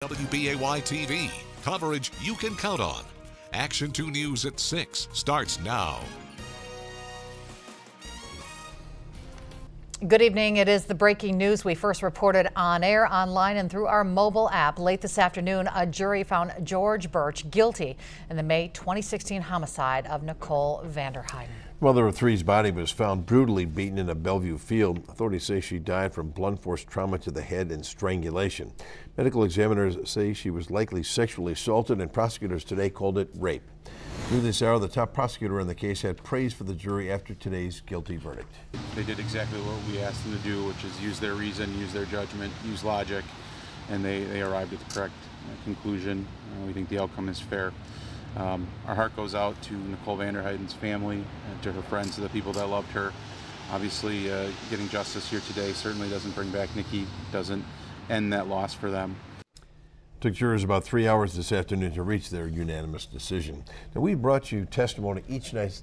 WBAY TV. Coverage you can count on. Action 2 News at 6 starts now. Good evening. It is the breaking news we first reported on air, online, and through our mobile app. Late this afternoon, a jury found George Burch guilty in the May 2016 homicide of Nicole Vanderheiden. Mother of three's body was found brutally beaten in a Bellevue field. Authorities say she died from blunt force trauma to the head and strangulation. Medical examiners say she was likely sexually assaulted, and prosecutors today called it rape. New this hour, the top prosecutor in the case had praise for the jury after today's guilty verdict. They did exactly what we asked them to do, which is use their reason, use their judgment, use logic, and they arrived at the correct conclusion. We think the outcome is fair. Our heart goes out to Nicole Vanderheiden's family, to her friends, to the people that loved her. Obviously, getting justice here today certainly doesn't bring back Nikki, doesn't end that loss for them. Took jurors about 3 hours this afternoon to reach their unanimous decision. Now, we brought you testimony each night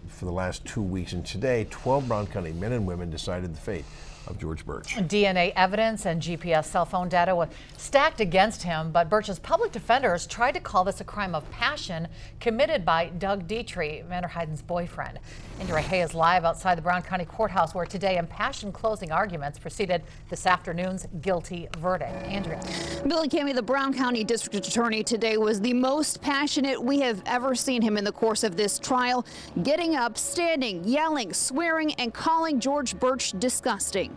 for the last 2 weeks, and today 12 Brown County men and women decided the fate of George Burch. DNA evidence and GPS cell phone data was stacked against him, but Burch's public defenders tried to call this a crime of passion committed by Doug Dietrich, Vanderheiden's boyfriend. Andrea Hay is live outside the Brown County Courthouse, where today impassioned closing arguments preceded this afternoon's guilty verdict. Andrea. Billy Cammy, the Brown County District Attorney, today was the most passionate we have ever seen him in the course of this trial, getting up, standing, yelling, swearing, and calling George Burch disgusting.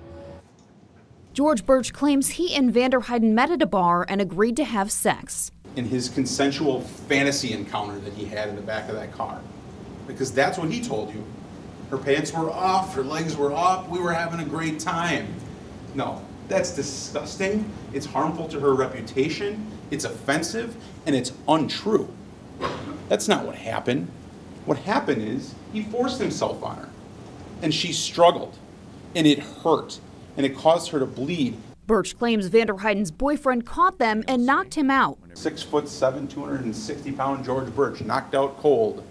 George Burch claims he and Vanderheiden met at a bar and agreed to have sex. In his consensual fantasy encounter that he had in the back of that car. Because that's what he told you. Her pants were off, her legs were up, we were having a great time. No, that's disgusting. It's harmful to her reputation, it's offensive, and it's untrue. That's not what happened. What happened is he forced himself on her, and she struggled, and it hurt. And it caused her to bleed. Burch claims Vanderheiden's boyfriend caught them and knocked him out. 6'7", 260-pound George Burch knocked out cold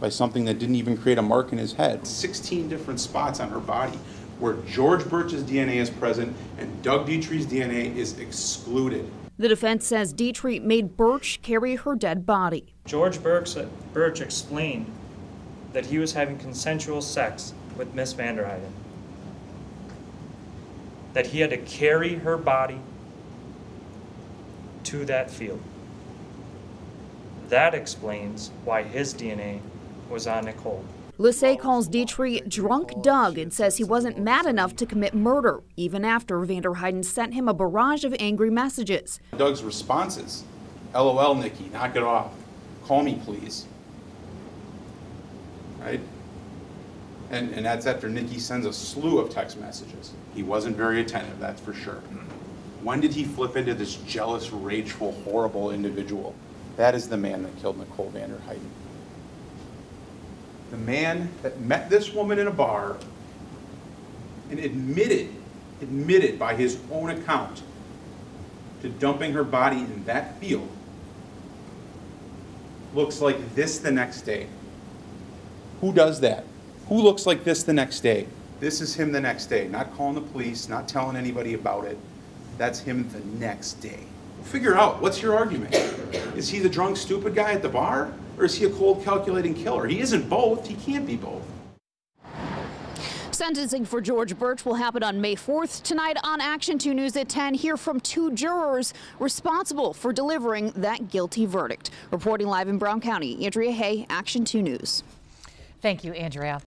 by something that didn't even create a mark in his head. 16 different spots on her body where George Burch's DNA is present and Doug Dietrich's DNA is excluded. The defense says Dietrich made Burch carry her dead body. George Burch explained that he was having consensual sex with Miss Vanderheiden, that he had to carry her body to that field. That explains why his DNA was on Nicole. Lissay calls Dietrich drunk Doug and says he wasn't mad enough to commit murder, even after Vanderheiden sent him a barrage of angry messages. Doug's responses: LOL, Nikki, knock it off. Call me, please. Right? And that's after Nikki sends a slew of text messages. He wasn't very attentive, that's for sure. When did he flip into this jealous, rageful, horrible individual? That is the man that killed Nicole Vanderheiden. The man that met this woman in a bar and admitted by his own account to dumping her body in that field, looks like this the next day. Who does that? Who looks like this the next day? This is him the next day, not calling the police, not telling anybody about it. That's him the next day. Figure out, what's your argument? Is he the drunk, stupid guy at the bar? Or is he a cold, calculating killer? He isn't both. He can't be both. Sentencing for George Burch will happen on May 4th. Tonight on Action 2 News at 10, hear from 2 jurors responsible for delivering that guilty verdict. Reporting live in Brown County, Andrea Hay, Action 2 News. Thank you, Andrea.